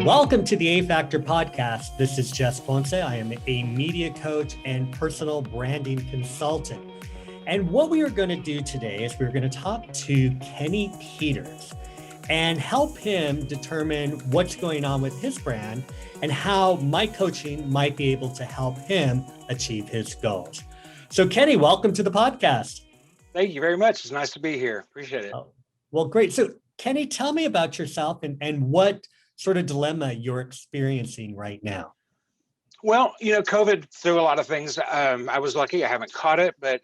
Welcome to the A Factor podcast. This is Jess Ponce. I am a media coach and personal branding consultant. And what we are going to do today is we're going to talk to Kenny Peters and help him determine what's going on with his brand and how my coaching might be able to help him achieve his goals. So Kenny, welcome to the podcast. Thank you very much. It's nice to be here. Appreciate it. Oh, well, great. So Kenny, tell me about yourself and what sort of dilemma you're experiencing right now. Well, COVID threw a lot of things. I was lucky. I haven't caught it, but,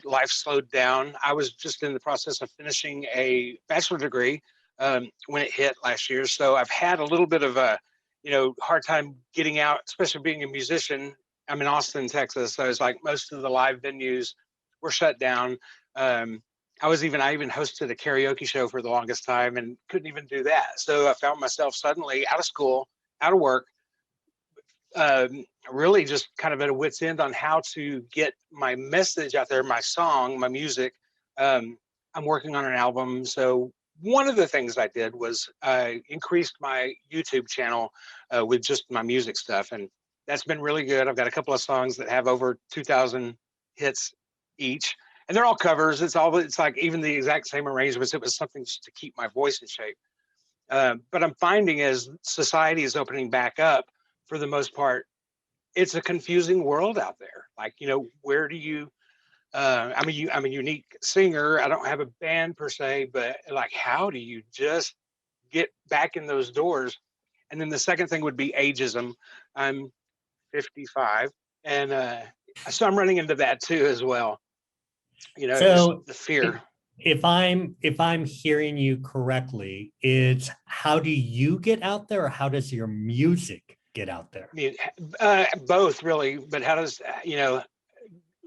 life slowed down. I was just in the process of finishing a bachelor degree when it hit last year. So I've had a little bit of a, hard time getting out, especially being a musician. I'm in Austin, Texas. So it's like most of the live venues were shut down. I even hosted a karaoke show for the longest time and couldn't even do that. So I found myself suddenly out of school, out of work, really just kind of at a wit's end on how to get my message out there, my song, my music. I'm working on an album. So one of the things I did was I increased my YouTube channel with just my music stuff. And that's been really good. I've got a couple of songs that have over 2,000 hits each. And they're all covers. It's like even the exact same arrangements. It was something just to keep my voice in shape. But I'm finding as society is opening back up, for the most part, it's a confusing world out there. Like, where do you, I'm a unique singer. I don't have a band per se, but like, how do you just get back in those doors? And then the second thing would be ageism. I'm 55. And so I'm running into that too, as well. So the fear. If I'm hearing you correctly, it's how do you get out there, or how does your music get out there? I mean, both really, but how does,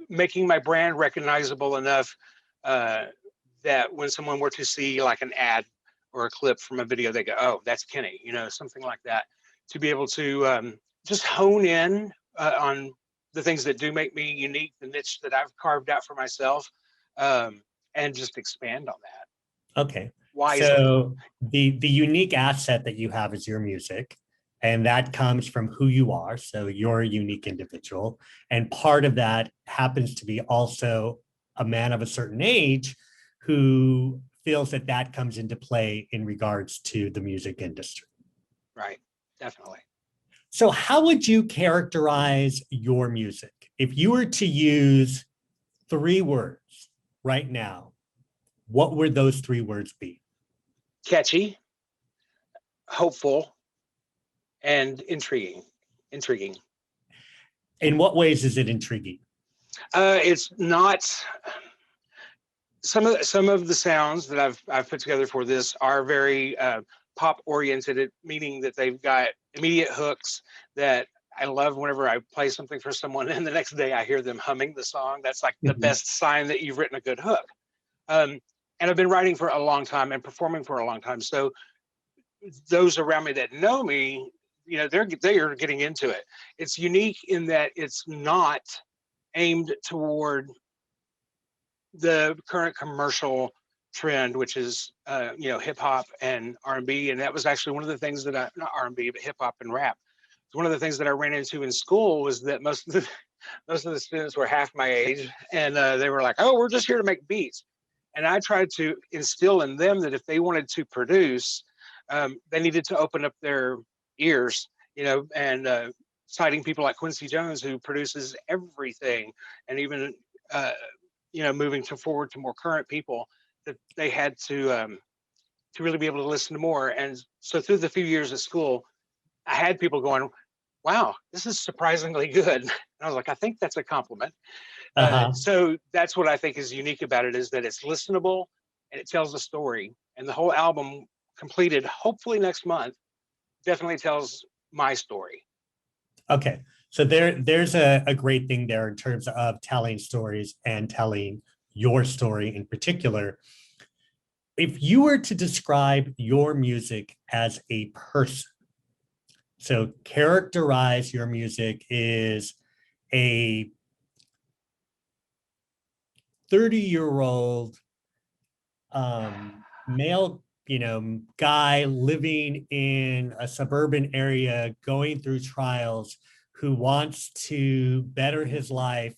making my brand recognizable enough that when someone were to see like an ad or a clip from a video, they go, oh, that's Kenny, something like that, to be able to just hone in on the things that do make me unique, the niche that I've carved out for myself, and just expand on that. Okay. Wisely. So the unique asset that you have is your music, and that comes from who you are. So you're a unique individual. And part of that happens to be also a man of a certain age who feels that that comes into play in regards to the music industry. Right. Definitely. So how would you characterize your music? If you were to use 3 words right now, what would those 3 words be? Catchy, hopeful, and intriguing. In what ways is it intriguing? It's not. Some of the sounds that I've put together for this are very pop oriented, meaning that they've got immediate hooks that I love. Whenever I play something for someone and the next day I hear them humming the song, that's like the best sign that you've written a good hook. And I've been writing for a long time and performing for a long time. So those around me that know me, they are getting into it. It's unique in that it's not aimed toward the current commercial trend, which is hip hop and R&B. And that was actually one of the things that not R&B, but hip hop and rap. One of the things that I ran into in school was that most of the students were half my age, and they were like, oh, we're just here to make beats. And I tried to instill in them that if they wanted to produce, they needed to open up their ears, and citing people like Quincy Jones, who produces everything, and even moving forward to more current people, that they had to really be able to listen to more. And so through the few years at school, I had people going, wow, this is surprisingly good. And I was like, I think that's a compliment. So that's what I think is unique about it, is that it's listenable and it tells a story. And the whole album, completed hopefully next month, definitely tells my story. Okay. So there's a great thing there in terms of telling stories and telling your story in particular. If you were to describe your music as a person, so characterize your music is a 30-year-old male, guy living in a suburban area going through trials who wants to better his life,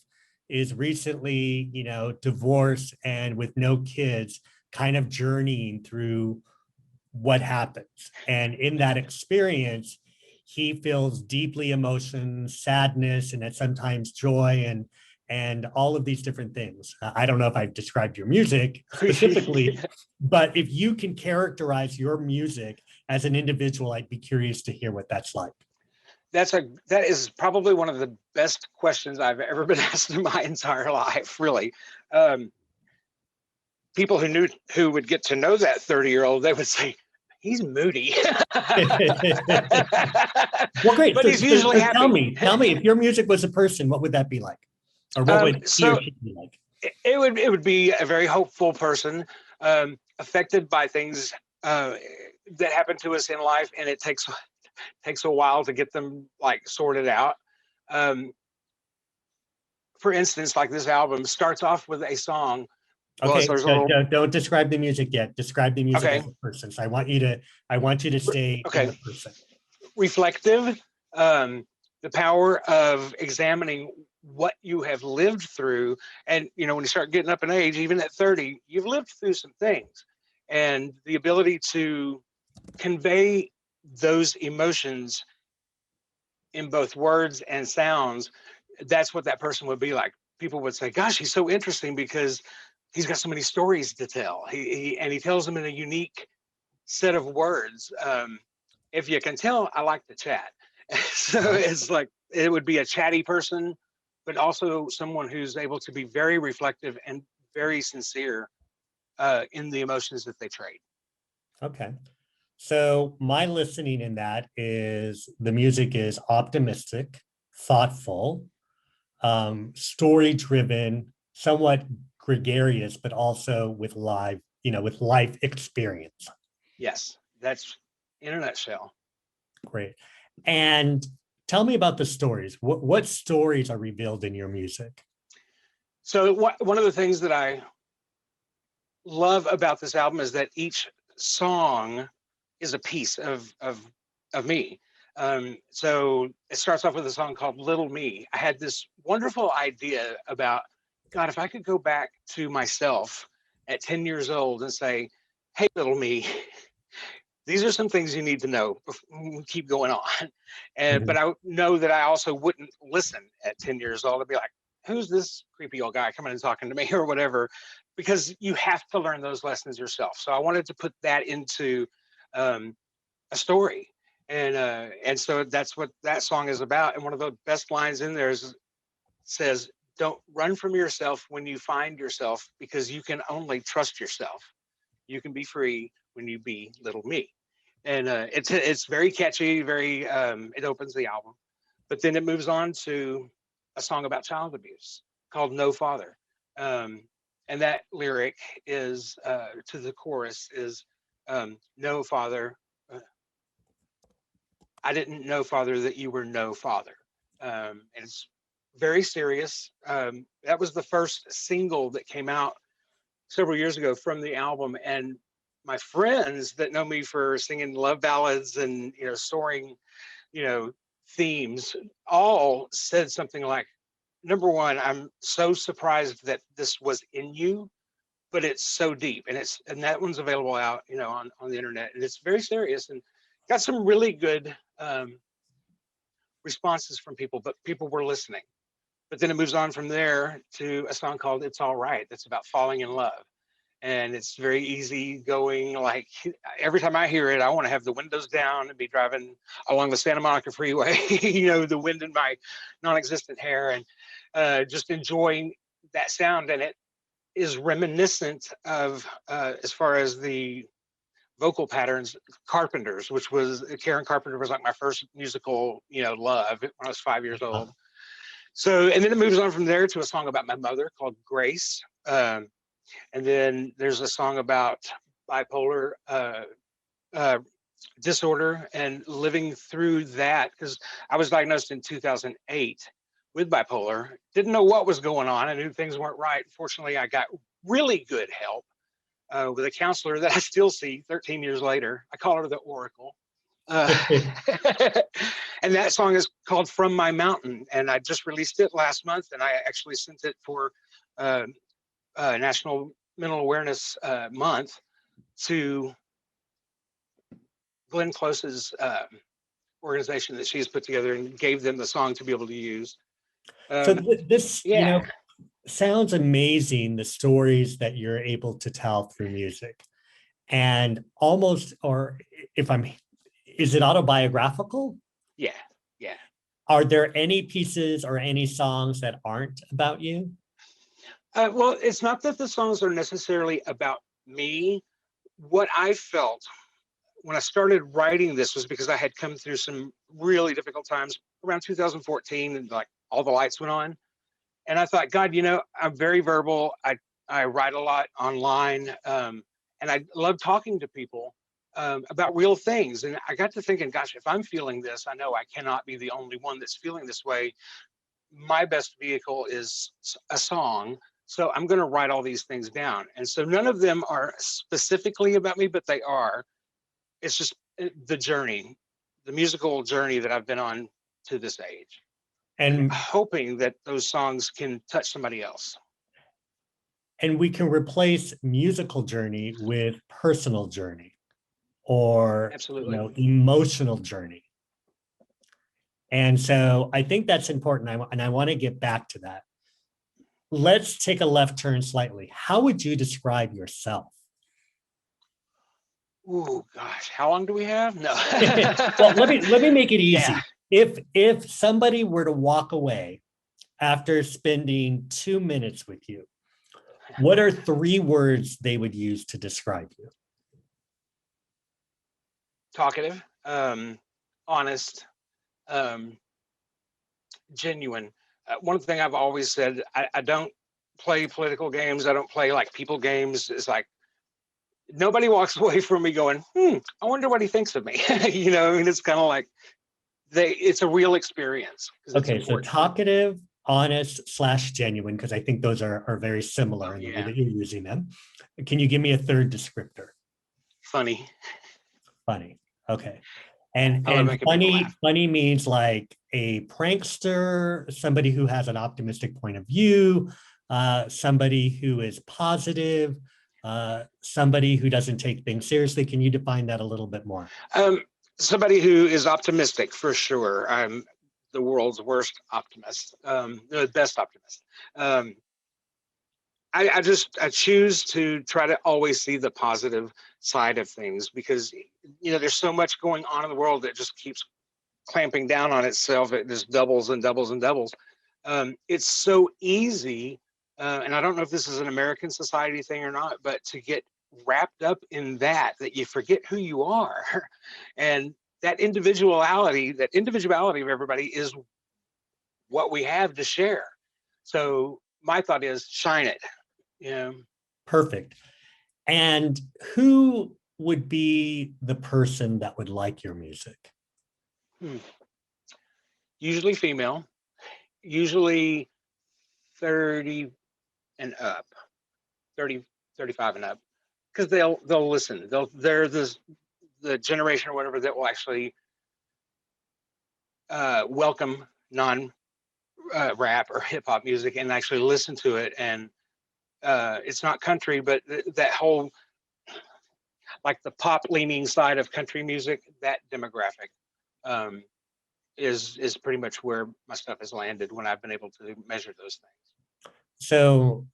is recently, divorced and with no kids, kind of journeying through what happens. And in that experience, he feels deeply emotion, sadness, and then sometimes joy and all of these different things. I don't know if I've described your music specifically, but if you can characterize your music as an individual, I'd be curious to hear what that's like. That is probably one of the best questions I've ever been asked in my entire life, really. People who would get to know that 30-year-old, they would say, he's moody. Well, great. But he's usually happy. Tell me, if your music was a person, what would that be like? Or what would he or she be like? It would be a very hopeful person, affected by things that happen to us in life, and it takes a while to get them like sorted out. For instance, like this album starts off with a song. Okay, don't describe the music yet. Describe the music as a person. So I want you to stay in the person. Reflective, the power of examining what you have lived through. And, when you start getting up in age, even at 30, you've lived through some things. And the ability to convey those emotions in both words and sounds, that's what that person would be like. People would say, gosh, he's so interesting because he's got so many stories to tell. He tells them in a unique set of words. If you can tell, I like to chat. So it's like, it would be a chatty person, but also someone who's able to be very reflective and very sincere in the emotions that they trade. Okay. So my listening in that is the music is optimistic, thoughtful, story driven, somewhat gregarious, but also with live, with life experience. Yes, that's in a nutshell. Great. And tell me about the stories. What stories are revealed in your music? So one of the things that I love about this album is that each song is a piece of me. So it starts off with a song called Little Me. I had this wonderful idea about, God, if I could go back to myself at 10 years old and say, hey, little me, these are some things you need to know. Keep going on. But I know that I also wouldn't listen at 10 years old. I'd be like, who's this creepy old guy coming and talking to me or whatever? Because you have to learn those lessons yourself. So I wanted to put that into a story. And so that's what that song is about. And one of the best lines in there says, don't run from yourself when you find yourself, because you can only trust yourself. You can be free when you be little me. And it's very catchy, it opens the album. But then it moves on to a song about child abuse called No Father. And that lyric is, to the chorus is, no father, I didn't know, Father, that you were no father. And it's very serious. That was the first single that came out several years ago from the album. And my friends that know me for singing love ballads and, soaring, themes, all said something like, number one, I'm so surprised that this was in you, but it's so deep. And that one's available out, on the internet. And it's very serious and got some really good responses from people, but people were listening. But then it moves on from there to a song called It's All Right. That's about falling in love. And it's very easy going. Like every time I hear it, I want to have the windows down and be driving along the Santa Monica freeway, the wind in my non-existent hair, and just enjoying that sound. And it is reminiscent of, as far as the vocal patterns, Carpenter's, which was Karen Carpenter was like my first musical, love when I was 5 years old. So, and then it moves on from there to a song about my mother called Grace. And then there's a song about bipolar disorder and living through that, because I was diagnosed in 2008 with bipolar. Didn't know what was going on. I knew things weren't right. Fortunately, I got really good help with a counselor that I still see 13 years later. I call her the Oracle. Uh, and that song is called From My Mountain. And I just released it last month. And I actually sent it for National Mental Awareness Month to Glenn Close's organization that she's put together, and gave them the song to be able to use. So this, Yeah. sounds amazing, the stories that you're able to tell through music. And almost, or is it autobiographical? Yeah. Yeah. Are there any pieces or any songs that aren't about you? Well, it's not that the songs are necessarily about me. What I felt when I started writing this was because I had come through some really difficult times around 2014, and like all the lights went on. And I thought, God, I'm very verbal. I write a lot online, and I love talking to people about real things. And I got to thinking, gosh, if I'm feeling this, I know I cannot be the only one that's feeling this way. My best vehicle is a song. So I'm going to write all these things down. And so none of them are specifically about me, but they are. It's just the journey, the musical journey that I've been on to this age. And hoping that those songs can touch somebody else. And we can replace musical journey with personal journey, or Absolutely. Emotional journey. And so I think that's important. And I want to get back to that. Let's take a left turn slightly. How would you describe yourself? Oh gosh, how long do we have? No. Well, let me make it easy. Yeah. If somebody were to walk away after spending 2 minutes with you, what are 3 words they would use to describe you? Talkative, honest, genuine. One thing I've always said, I don't play political games. I don't play like people games. It's like nobody walks away from me going, I wonder what he thinks of me. It's kind of like it's a real experience. Okay, so talkative, honest / genuine, because I think those are very similar in the way that you're using them. Can you give me a third descriptor? Funny. Funny. Okay. And funny means like a prankster, somebody who has an optimistic point of view, somebody who is positive, somebody who doesn't take things seriously. Can you define that a little bit more? Somebody who is optimistic, for sure. I'm the world's worst optimist, the best optimist. I choose to try to always see the positive side of things, because there's so much going on in the world that just keeps clamping down on itself. It just doubles and doubles and doubles. It's so easy, and I don't know if this is an American society thing or not, but to get wrapped up in that you forget who you are. And that individuality of everybody is what we have to share. So my thought is shine it. Perfect. And who would be the person that would like your music? Usually female, usually 30 and up, 30, 35 and up, because they'll listen. They're the generation or whatever that will actually welcome non-rap or hip hop music and actually listen to it. And it's not country, but that whole, like the pop leaning side of country music, that demographic is pretty much where my stuff has landed when I've been able to measure those things. So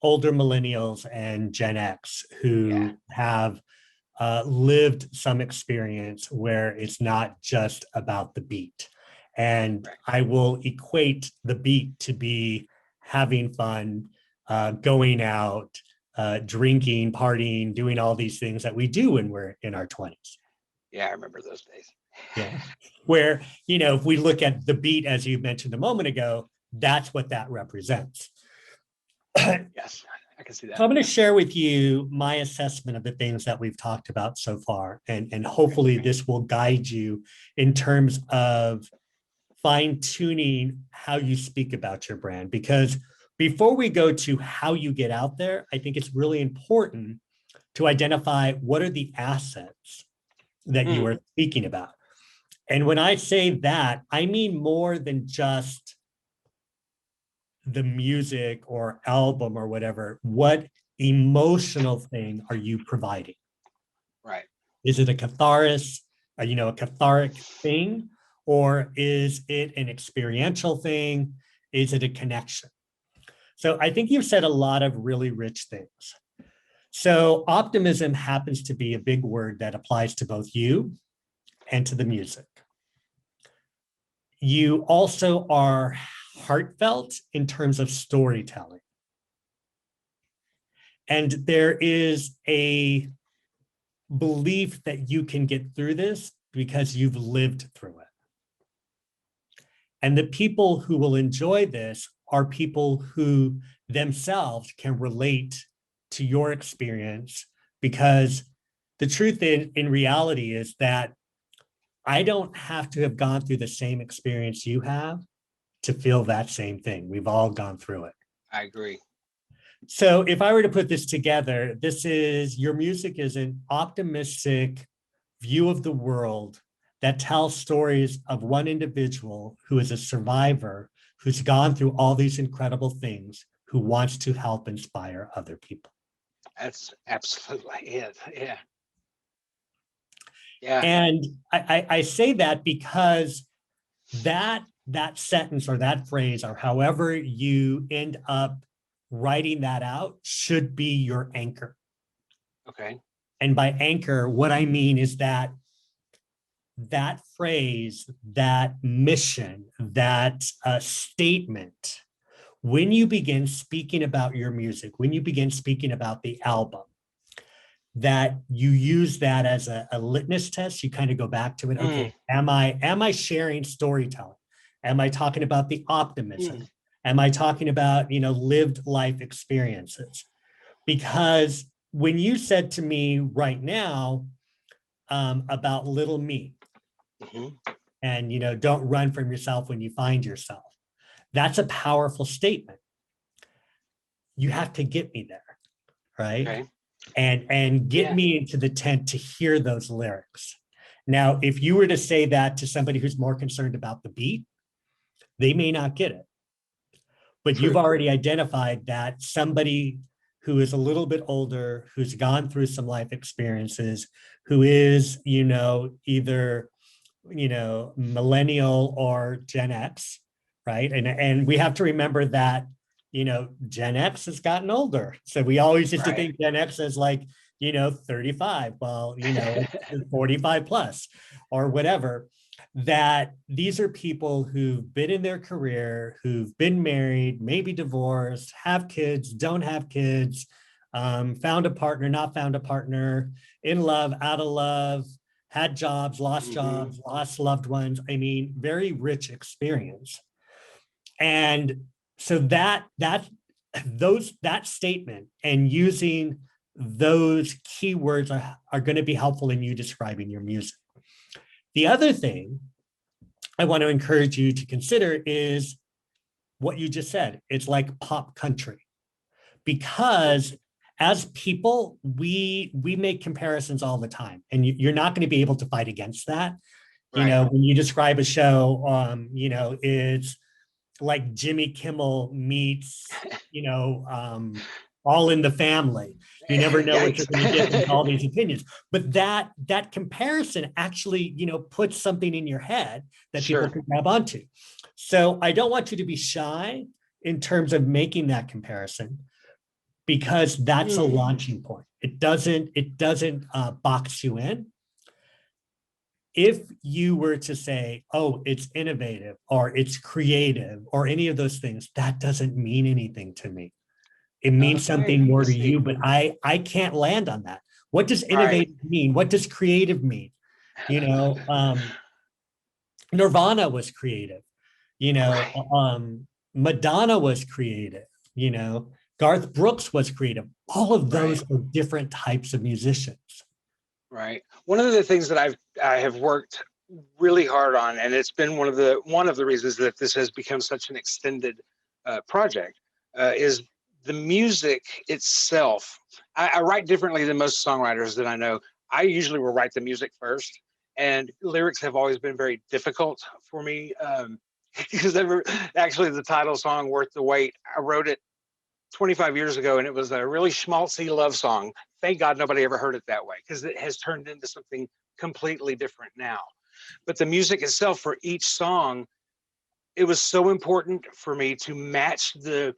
older millennials and Gen X who have lived some experience where it's not just about the beat. And I will equate the beat to be having fun, going out, drinking, partying, doing all these things that we do when we're in our 20s. Yeah, I remember those days. Yeah. Where, if we look at the beat, as you mentioned a moment ago, that's what that represents. Yes, I can see that. So I'm going to share with you my assessment of the things that we've talked about so far. And hopefully this will guide you in terms of fine-tuning how you speak about your brand. Because before we go to how you get out there, I think it's really important to identify what are the assets that you are speaking about. And when I say that, I mean more than just the music or album or whatever. What emotional thing are you providing? Right. Is it a a cathartic thing? Or is it an experiential thing? Is it a connection? So I think you've said a lot of really rich things. So optimism happens to be a big word that applies to both you and to the music. You also are heartfelt in terms of storytelling. And there is a belief that you can get through this because you've lived through it. And the people who will enjoy this are people who themselves can relate to your experience, because the truth in reality is that I don't have to have gone through the same experience you have to feel that same thing. We've all gone through it. I agree. So if I were to put this together, your music is an optimistic view of the world that tells stories of one individual who is a survivor, who's gone through all these incredible things, who wants to help inspire other people. That's absolutely it. Yeah. Yeah. And I say that because that sentence or that phrase, or however you end up writing that out, should be your anchor. Okay. And by anchor, what I mean is that phrase, that mission, that statement, when you begin speaking about your music, when you begin speaking about the album, that you use that as a litmus test. You kind of go back to it. Okay, am I sharing storytelling? Am I talking about the optimism? Am I talking about, lived life experiences? Because when you said to me right now about little me, and don't run from yourself when you find yourself, that's a powerful statement. You have to get me there, right? Okay. And get me into the tent to hear those lyrics. Now, if you were to say that to somebody who's more concerned about the beat, they may not get it. But you've already identified that somebody who is a little bit older, who's gone through some life experiences, who is, either, millennial or Gen X, right? And we have to remember that, Gen X has gotten older. So we always used to think Gen X as 35. Well, 45 plus or whatever. That these are people who've been in their career, who've been married, maybe divorced, have kids, don't have kids, found a partner, not found a partner, in love, out of love, had jobs, lost loved ones. I mean, very rich experience. And so that statement and using those keywords are going to be helpful in you describing your music. The other thing I want to encourage you to consider is what you just said. It's like pop country, because as people, we make comparisons all the time, and you're not going to be able to fight against that. When you describe a show, it's like Jimmy Kimmel meets, All in the Family. You never know what you're going to get with all these opinions. But that comparison actually, puts something in your head that people can grab onto. So I don't want you to be shy in terms of making that comparison, because that's a launching point. It doesn't box you in. If you were to say, oh, it's innovative or it's creative or any of those things, that doesn't mean anything to me. It means something more to you, but I can't land on that. What does innovative mean? What does creative mean? Nirvana was creative. Madonna was creative. Garth Brooks was creative. All of those are different types of musicians. Right. One of the things that I have worked really hard on, and it's been one of the reasons that this has become such an extended project, is the music itself, I write differently than most songwriters that I know. I usually will write the music first, and lyrics have always been very difficult for me. Because actually the title song "Worth the Wait," I wrote it 25 years ago, and it was a really schmaltzy love song. Thank God nobody ever heard it that way, because it has turned into something completely different now. But the music itself for each song, it was so important for me to match the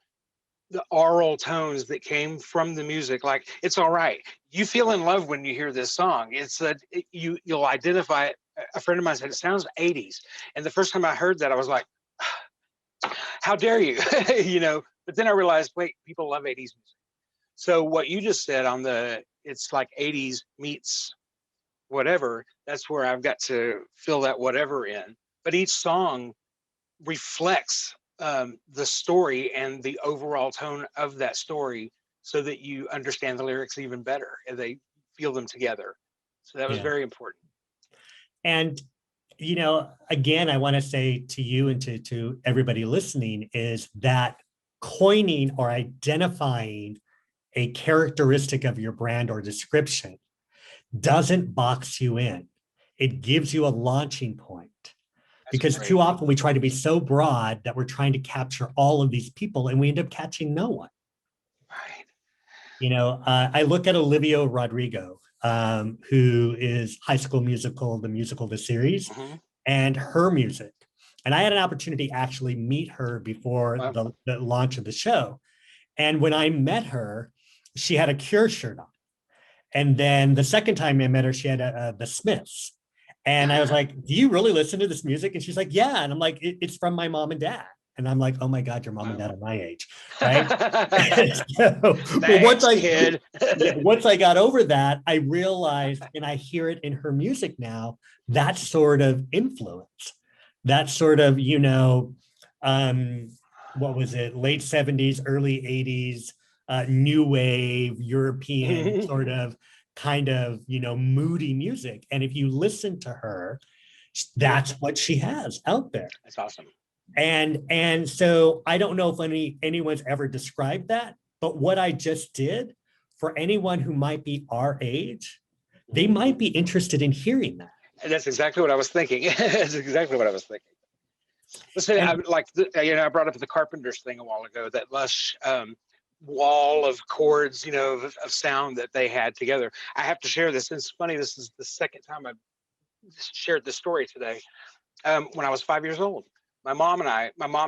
aural tones that came from the music. Like, it's all right, you feel in love when you hear this song. You'll identify it. A friend of mine said it sounds 80s, and the first time I heard that, I was like, how dare you? But then I realized, wait, people love 80s music. So what you just said on it's like 80s meets whatever, that's where I've got to fill that whatever in. But each song reflects the story and the overall tone of that story, so that you understand the lyrics even better and they feel them together. So that was Yeah. very important. And, again, I want to say to you and to everybody listening is that coining or identifying a characteristic of your brand or description doesn't box you in. It gives you a launching point. That's Because great. too often we try to be so broad that we're trying to capture all of these people and we end up catching no one. Right. I look at Olivia Rodrigo, who is High School Musical, the musical, the series, Mm-hmm. and her music. And I had an opportunity to actually meet her before Well, the launch of the show. And when I met her, she had a Cure shirt on. And then the second time I met her, she had the Smiths. And I was like, do you really listen to this music? And she's like, yeah. And I'm like, it's from my mom and dad. And I'm like, oh my God, your mom and dad are my age, right? So, well, thanks, kid. once I got over that, I realized, and I hear it in her music now, that sort of influence, that sort of, what was it, late 70s, early 80s, new wave, European sort of kind of, moody music. And if you listen to her, that's what she has out there. That's awesome. And so I don't know if anyone's ever described that, but what I just did, for anyone who might be our age, they might be interested in hearing that. And that's exactly what I was thinking. That's exactly what I was thinking. Listen, And I brought up the Carpenters thing a while ago, that lush wall of chords, of sound that they had together. I have to share this. It's funny. This is the second time I've shared this story today. When I was 5 years old, my mom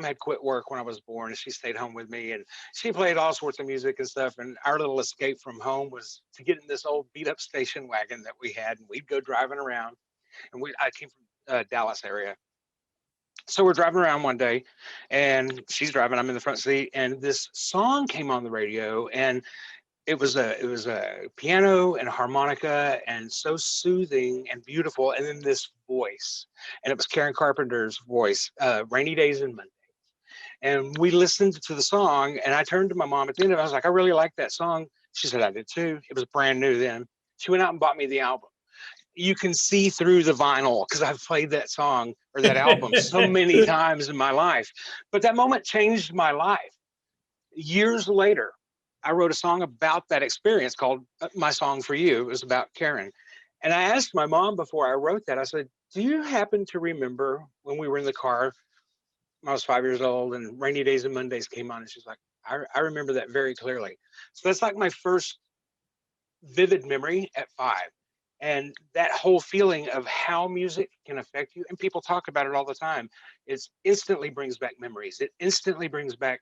had quit work when I was born, and she stayed home with me, and she played all sorts of music and stuff. And our little escape from home was to get in this old beat up station wagon that we had, and we'd go driving around. And I came from Dallas area. So we're driving around one day, and she's driving, I'm in the front seat, and this song came on the radio, and it was a piano and a harmonica, and so soothing and beautiful. And then this voice, and it was Karen Carpenter's voice, "Rainy Days and Mondays." And we listened to the song, and I turned to my mom at the end of it. I was like, "I really like that song." She said, "I did too." It was brand new then. She went out and bought me the album. You can see through the vinyl because I've played that song or that album so many times in my life. But that moment changed my life. Years later, I wrote a song about that experience called My Song for You. It was about Karen. And I asked my mom before I wrote that, I said, "Do you happen to remember when we were in the car when I was 5 years old and Rainy Days and Mondays came on?" And she's like, I remember that very clearly. So that's like my first vivid memory at 5. And that whole feeling of how music can affect you, and people talk about it all the time, it instantly brings back memories. It instantly brings back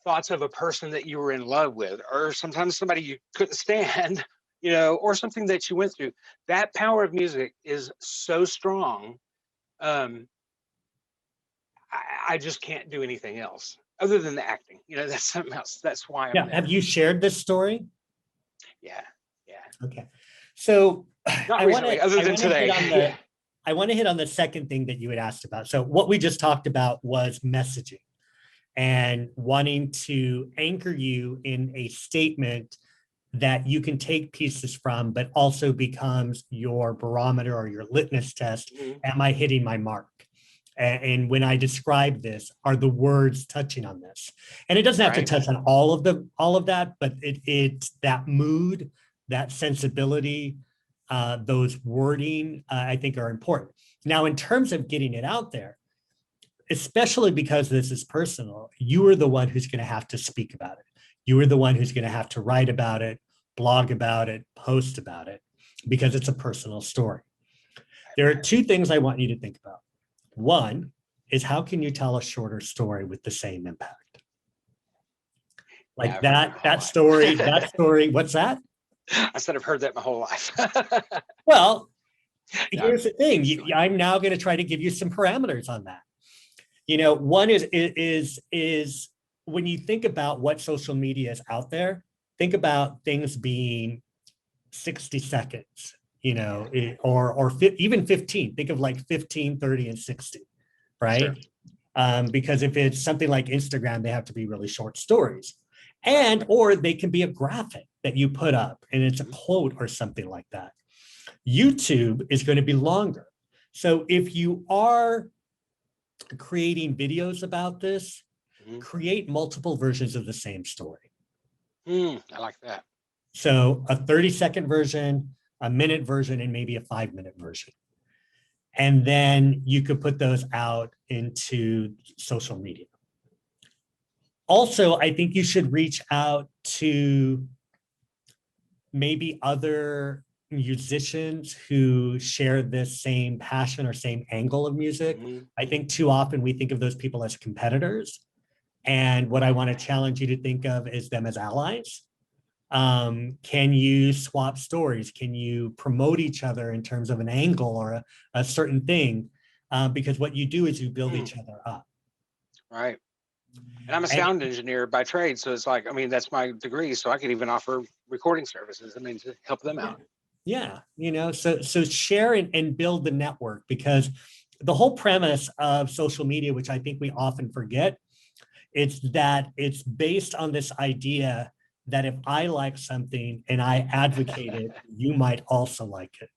thoughts of a person that you were in love with, or sometimes somebody you couldn't stand, or something that you went through. That power of music is so strong. Um, I just can't do anything else other than the acting. That's something else. That's why I'm there. Have you shared this story? Yeah. Okay. So Not recently, other than today. I want to hit on the second thing that you had asked about. So what we just talked about was messaging and wanting to anchor you in a statement that you can take pieces from, but also becomes your barometer or your litmus test. Mhm. Am I hitting my mark? And when I describe this, are the words touching on this? And it doesn't have to Right. touch on all of that, but it's that mood, that sensibility, those wording, I think are important. Now, in terms of getting it out there, especially because this is personal, you are the one who's going to have to speak about it. You are the one who's going to have to write about it, blog about it, post about it, because it's a personal story. There are two things I want you to think about. One is, how can you tell a shorter story with the same impact? Yeah, Like I've heard that my whole that life. story, what's that? I said I've heard that my whole life. Well, No, here's the thing. being silly. I'm now going to try to give you some parameters on that. One is when you think about what social media is out there, think about things being 60 seconds, or even 15. Think of like 15, 30, and 60, Sure. right? Because if it's something like Instagram, they have to be really short stories. Right. Or they can be a graphic that you put up and it's a quote or something like that. YouTube is going to be longer. So if you are creating videos about this, create multiple versions of the same story. I like that. So a 30-second version, a minute version, and maybe a 5-minute version. And then you could put those out into social media. Also, I think you should reach out to maybe other musicians who share this same passion or same angle of music. I think too often we think of those people as competitors. And what I want to challenge you to think of is them as allies. Can you swap stories? Can you promote each other in terms of an angle or a certain thing? Because what you do is you build each other up. Right. And I'm a sound engineer by trade. So it's like, I mean, that's my degree. So I could even offer recording services, I mean, to help them out. Yeah. So share and build the network, because the whole premise of social media, which I think we often forget, it's that it's based on this idea that if I like something and I advocate it, you might also like it.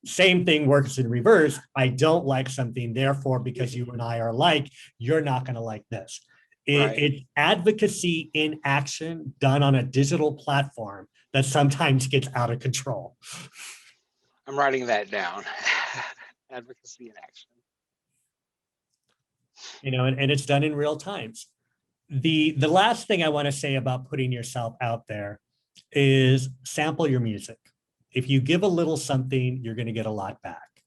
Same thing works in reverse. I don't like something, therefore, because you and I are alike, you're not going to like this. It's advocacy in action done on a digital platform that sometimes gets out of control. I'm writing that down. Advocacy in action. And it's done in real times. The last thing I want to say about putting yourself out there is sample your music. If you give a little something, you're going to get a lot back.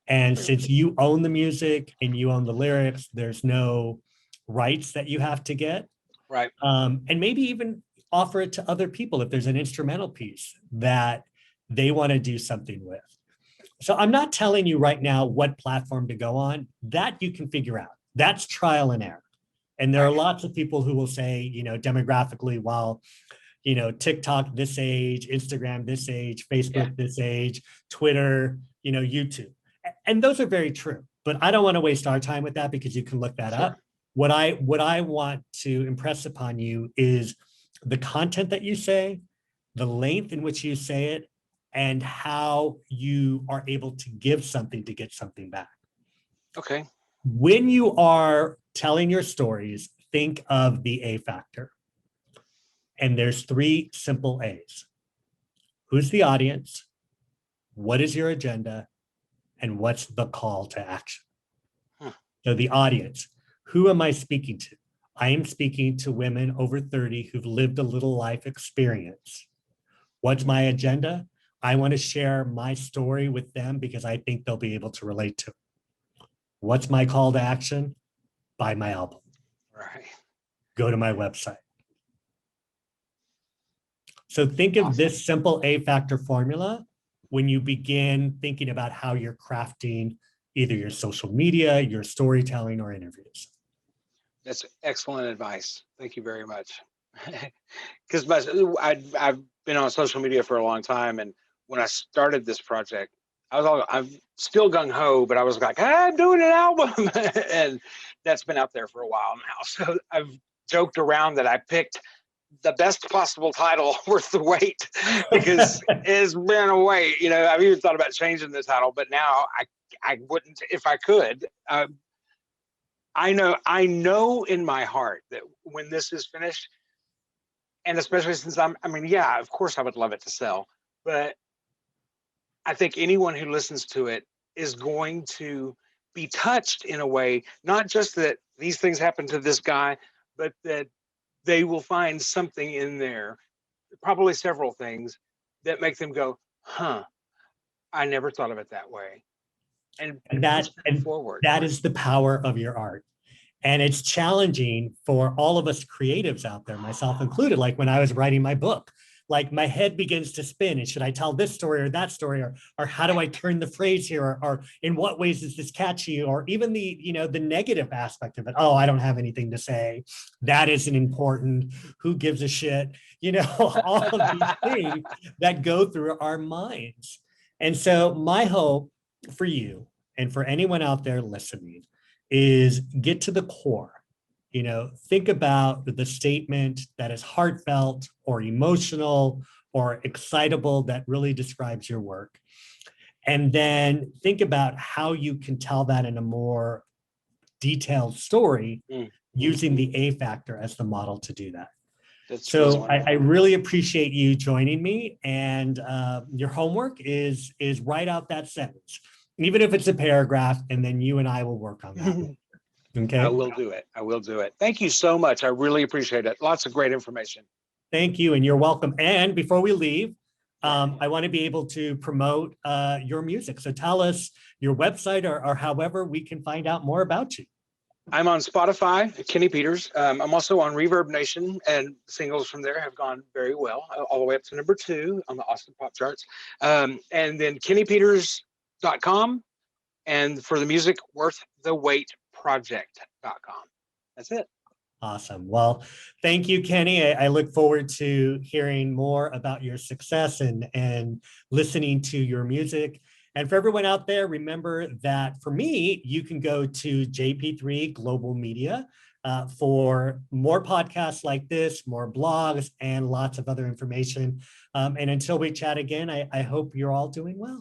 And since you own the music and you own the lyrics, there's no rights that you have to get. Right. And maybe even offer it to other people if there's an instrumental piece that they want to do something with. So I'm not telling you right now what platform to go on. That you can figure out. That's trial and error. And there are lots of people who will say, demographically, while, TikTok this age, Instagram this age, Facebook this age, Twitter, YouTube. And those are very true. But I don't want to waste our time with that, because you can look that up. What I want to impress upon you is the content that you say, the length in which you say it, and how you are able to give something to get something back. Okay. When you are telling your stories, think of the A factor. And there's 3 simple A's. Who's the audience? What is your agenda? And what's the call to action? So the audience, who am I speaking to? I am speaking to women over 30 who've lived a little life experience. What's my agenda? I want to share my story with them because I think they'll be able to relate to it. What's my call to action? Buy my album. Right. Go to my website. So think of this simple A factor formula when you begin thinking about how you're crafting either your social media, your storytelling, or interviews. That's excellent advice. Thank you very much. Because I've been on social media for a long time, and when I started this project, I'm still gung ho, but I was like, I'm doing an album, and that's been out there for a while now. So I've joked around that I picked the best possible title worth the wait, because it's been a wait. I've even thought about changing the title, but now I wouldn't if I could. I know in my heart that when this is finished, and especially since I mean, yeah, of course I would love it to sell, but I think anyone who listens to it is going to be touched in a way, not just that these things happen to this guy, but that they will find something in there, probably several things that make them go, huh, I never thought of it that way. And And push that them and forward. that is the power of your art. And it's challenging for all of us creatives out there, myself included. Like when I was writing my book, like my head begins to spin. And should I tell this story or that story? Or how do I turn the phrase here? Or in what ways is this catchy? Or even the, the negative aspect of it. Oh, I don't have anything to say. That isn't important. Who gives a shit? All of these things that go through our minds. And so my hope for you and for anyone out there listening is get to the core. Think about the statement that is heartfelt or emotional or excitable that really describes your work. And then think about how you can tell that in a more detailed story using the A factor as the model to do that. That's really So wonderful. I really appreciate you joining me, and your homework is write out that sentence, even if it's a paragraph, and then you and I will work on that. Okay. I will do it. I will do it. Thank you so much. I really appreciate it. Lots of great information. Thank you, and you're welcome. And before we leave, I want to be able to promote your music. So tell us your website or however we can find out more about you. I'm on Spotify, Kenny Peters. I'm also on Reverb Nation, and singles from there have gone very well, all the way up to number 2 on the Austin Pop charts. And then kennypeters.com, and for the music, worththewaitproject.com. That's it. Awesome. Well, thank you, Kenny. I look forward to hearing more about your success and listening to your music. And for everyone out there, remember that for me, you can go to JP3 Global Media for more podcasts like this, more blogs, and lots of other information. And until we chat again, I hope you're all doing well.